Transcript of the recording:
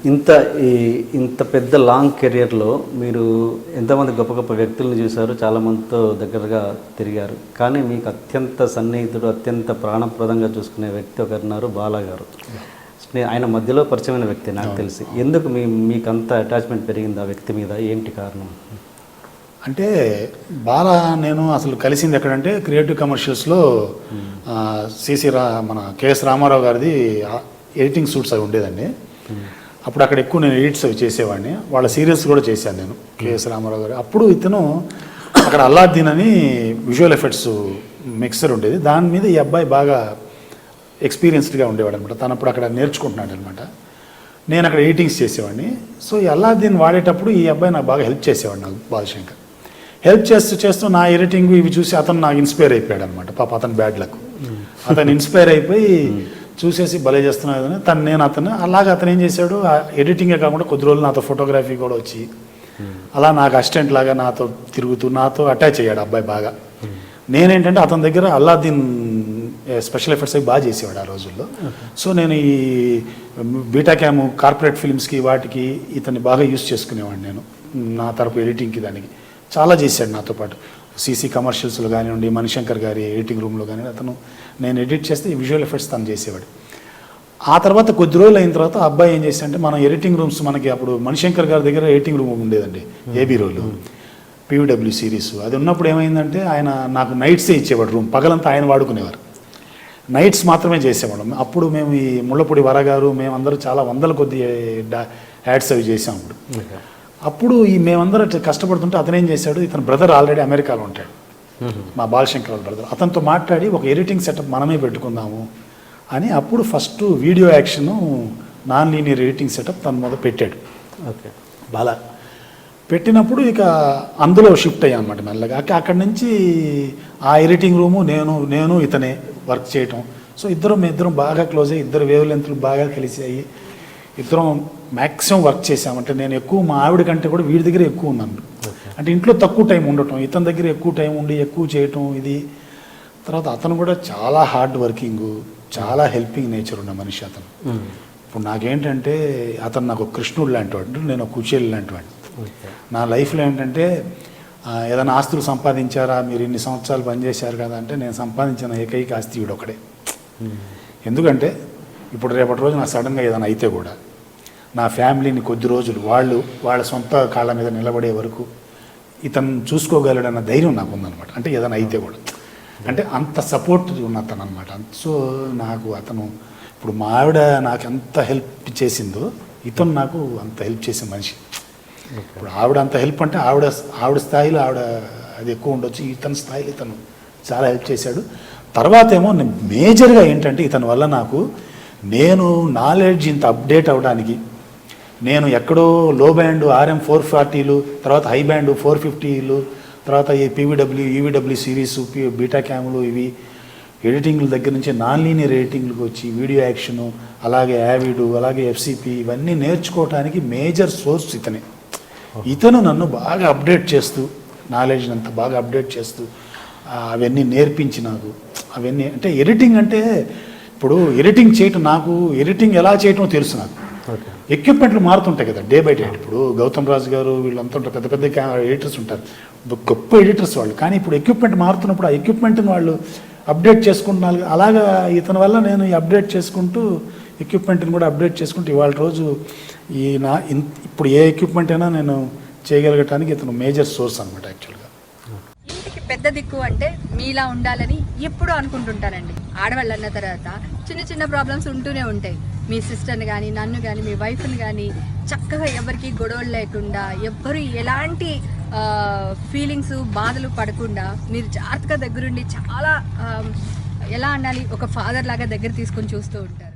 ఇంత ఇంత పెద్ద లాంగ్ కెరియర్లో మీరు ఎంతమంది గొప్ప గొప్ప వ్యక్తులను చూశారు, చాలామందితో దగ్గరగా తిరిగారు. కానీ మీకు అత్యంత సన్నిహితుడు, అత్యంత ప్రాణప్రదంగా చూసుకునే వ్యక్తి ఒకరున్నారు, బాలా గారు. ఆయన మధ్యలో పరిచయమైన వ్యక్తి నాకు తెలిసి. ఎందుకు మీకు అంత అటాచ్మెంట్ పెరిగింది ఆ వ్యక్తి మీద? ఏంటి కారణం? అంటే బాలా నేను అసలు కలిసింది ఎక్కడంటే క్రియేటివ్ కమర్షియల్స్లో మన కేఎస్ రామారావు గారిది ఎడిటింగ్ షూట్స్ అవి ఉండేదండి. అప్పుడు అక్కడ ఎక్కువ నేను ఎడిట్స్ అవి చేసేవాడిని. వాళ్ళ సీరియల్స్ కూడా చేశాను నేను, కేఎస్ రామారావు గారు. అప్పుడు ఇతను అక్కడ అల్లాద్దీన్ అని విజువల్ ఎఫెక్ట్స్ మిక్సర్ ఉండేది, దాని మీద ఈ అబ్బాయి బాగా ఎక్స్పీరియన్స్డ్గా ఉండేవాడు అనమాట. తను అప్పుడు అక్కడ నేర్చుకుంటున్నాడు అనమాట. నేను అక్కడ ఎడిటింగ్స్ చేసేవాడిని. సో ఈ అల్లాద్దీన్ వాడేటప్పుడు ఈ అబ్బాయి నాకు బాగా హెల్ప్ చేసేవాడు, నాకు బాలశంకర్. హెల్ప్ చేస్తూ నా ఎడిటింగ్ ఇవి చూసి అతను నాకు ఇన్స్పైర్ అయిపోయాడు అనమాట. పాప అతను బ్యాడ్ లక్. అతను ఇన్స్పైర్ అయిపోయి చూసేసి భలే చేస్తున్నాడు నేను అలాగే అతను ఏం చేశాడు, ఎడిటింగే కాకుండా కొద్ది రోజులు నాతో ఫోటోగ్రఫీ కూడా వచ్చి అలా నాకు అసిస్టెంట్ లాగా నాతో తిరుగుతూ నాతో అటాచ్ అయ్యాడు అబ్బాయి బాగా. నేనేంటంటే అతని దగ్గర అల్లాద్దీన్ స్పెషల్ ఎఫెక్ట్స్ అవి బాగా చేసేవాడు ఆ రోజుల్లో. సో నేను ఈ బీటా క్యామ్ కార్పొరేట్ ఫిల్మ్స్కి వాటికి ఇతన్ని బాగా యూస్ చేసుకునేవాడిని నేను, నా తరపు ఎడిటింగ్కి దానికి చాలా చేశాడు నాతో పాటు. సీసీ కమర్షియల్స్లో కానివ్వండి, మణిశంకర్ గారి ఎడిటింగ్ రూమ్లో కానివ్వండి, అతను నేను ఎడిట్ చేస్తే ఈ విజువల్ ఎఫెక్ట్స్ తను చేసేవాడు. ఆ తర్వాత కొద్ది రోజులు అయిన తర్వాత అబ్బాయి ఏం చేశాడంటే, మన ఎడిటింగ్ రూమ్స్ మనకి అప్పుడు మణిశంకర్ గారి దగ్గర ఎడిటింగ్ రూమ్ ఉండేదండి, ఏబీ రోల్ పీవీడబ్ల్యూ సిరీస్. అది ఉన్నప్పుడు ఏమైందంటే ఆయన నాకు నైట్సే ఇచ్చేవాడు రూమ్, పగలంతా ఆయన వాడుకునేవారు, నైట్స్ మాత్రమే చేసేవాళ్ళం. అప్పుడు మేము ఈ ముళ్ళపూడి వరగారు మేమందరూ చాలా వందల కొద్ది యాడ్స్ అవి చేసాం. అప్పుడు ఈ మేమందరూ కష్టపడుతుంటే అతను ఏం చేశాడు, ఇతను బ్రదర్ ఆల్రెడీ అమెరికాలో ఉంటాడు, మా బాలశంకర్ వాళ్ళ బ్రదర్. అతనితో మాట్లాడి ఒక ఎడిటింగ్ సెటప్ మనమే పెట్టుకుందాము అని అప్పుడు first video action non linear editing setup తను మొదలు పెట్టాడు. ఓకే, బాలా పెట్టినప్పుడు ఇక అందులో షిఫ్ట్ అయ్యాను అనమాట మెల్లగా. అక్కడి నుంచి ఆ ఎడిటింగ్ రూము నేను ఇతనే వర్క్ చేయటం. సో ఇద్దరం బాగా క్లోజ్ అయ్యి, ఇద్దరు వేవ్ లెంత్లు బాగా కలిసి అయ్యి ఇద్దరం మ్యాక్సిమం వర్క్ చేసామంటే నేను ఎక్కువ మా ఆవిడ కంటే కూడా వీడి దగ్గర ఎక్కువ ఉన్నాను. అంటే ఇంట్లో తక్కువ టైం ఉండటం, ఇతని దగ్గర ఎక్కువ టైం ఉండి ఎక్కువ చేయటం ఇది. తర్వాత అతను కూడా చాలా హార్డ్ వర్కింగ్, చాలా హెల్పింగ్ నేచర్ ఉన్న మనిషి అతను. ఇప్పుడు నాకేంటంటే అతను నాకు కృష్ణుడు లాంటి వాడు, నేను ఒక కుచేలు లాంటి వాడు. నా లైఫ్లో ఏంటంటే ఏదైనా ఆస్తులు సంపాదించారా, మీరు ఇన్ని సంవత్సరాలు పనిచేశారు కదా అంటే, నేను సంపాదించిన ఏకైక ఆస్తి వీడు ఒకడే. ఎందుకంటే ఇప్పుడు రేపటి రోజు నాకు సడన్గా ఏదైనా అయితే కూడా నా ఫ్యామిలీని కొద్ది రోజులు వాళ్ళ సొంత కాళ్ళ మీద నిలబడే వరకు ఇతను చూసుకోగలడన్న ధైర్యం నాకు ఉందన్నమాట. అంటే ఏదైనా అయితే కూడా అంటే అంత సపోర్ట్ ఉన్న అతను అనమాట. సో నాకు అతను ఇప్పుడు మా ఆవిడ నాకు ఎంత హెల్ప్ చేసిందో ఇతను నాకు అంత హెల్ప్ చేసే మనిషి. ఇప్పుడు ఆవిడ అంత హెల్ప్ అంటే ఆవిడ స్థాయిలో అది ఎక్కువ ఉండొచ్చు, ఇతని స్థాయిలో ఇతను చాలా హెల్ప్ చేశాడు. తర్వాత ఏమో మేజర్గా ఏంటంటే ఇతని వల్ల నాకు నేను నాలెడ్జ్ ఇంత అప్డేట్ అవ్వడానికి, నేను ఎక్కడో లో బ్యాండ్ RM 440లు, తర్వాత హై బ్యాండ్ 450లు, తర్వాత ఈ పీవీడబ్ల్యూ ఈవీడబ్ల్యూ సిరీస్ బీటా క్యాములు ఇవి ఎడిటింగ్ల దగ్గర నుంచి నాన్ లీనియర్ ఎడిటింగ్లకు వచ్చి వీడియో యాక్షను, అలాగే యావిడు, అలాగే FCP ఇవన్నీ నేర్చుకోవడానికి మేజర్ సోర్స్ ఇతనే. ఇతను నన్ను బాగా అప్డేట్ చేస్తూ, నాలెడ్జ్ని అంతా బాగా అప్డేట్ చేస్తూ అవన్నీ నేర్పించి నాకు అవన్నీ. అంటే ఎడిటింగ్ అంటే ఇప్పుడు ఎడిటింగ్ చేయటం, నాకు ఎడిటింగ్ ఎలా చేయటమో తెలుసు నాకు. ఎక్విప్మెంట్లు మారుతుంటాయి కదా డే బై డే. ఇప్పుడు గౌతమ్ రాజు గారు వీళ్ళంతా ఉంటారు, పెద్ద పెద్ద ఎడిటర్స్ ఉంటారు, గొప్ప ఎడిటర్స్ వాళ్ళు. కానీ ఇప్పుడు ఎక్విప్మెంట్ మారుతున్నప్పుడు ఆ ఎక్విప్మెంట్ని వాళ్ళు అప్డేట్ చేసుకుంటున్నారు. అలాగా ఇతని వల్ల నేను అప్డేట్ చేసుకుంటూ ఎక్విప్మెంట్ని కూడా అప్డేట్ చేసుకుంటూ ఇవాళ రోజు ఇప్పుడు ఏ ఎక్విప్మెంట్ అయినా నేను చేయగలగటానికి ఇతను మేజర్ సోర్స్ అనమాట. యాక్చువల్గా ఇంటికి పెద్ద దిక్కు అంటే మీలా ఉండాలని ఎప్పుడూ అనుకుంటుంటానండి. ఆడవాళ్ళు అన్న తర్వాత చిన్న చిన్న ప్రాబ్లమ్స్ ఉంటూనే ఉంటాయి. మీ సిస్టర్ని కానీ, నన్ను కానీ, మీ వైఫ్ని కానీ చక్కగా ఎవరికి గొడవలు లేకుండా, ఎవ్వరు ఎలాంటి ఫీలింగ్స్ బాధలు పడకుండా మీరు జాగ్రత్తగా దగ్గరుండి చాలా ఎలా అనాలి, ఒక ఫాదర్ లాగా దగ్గర తీసుకొని చూస్తూ ఉంటారు.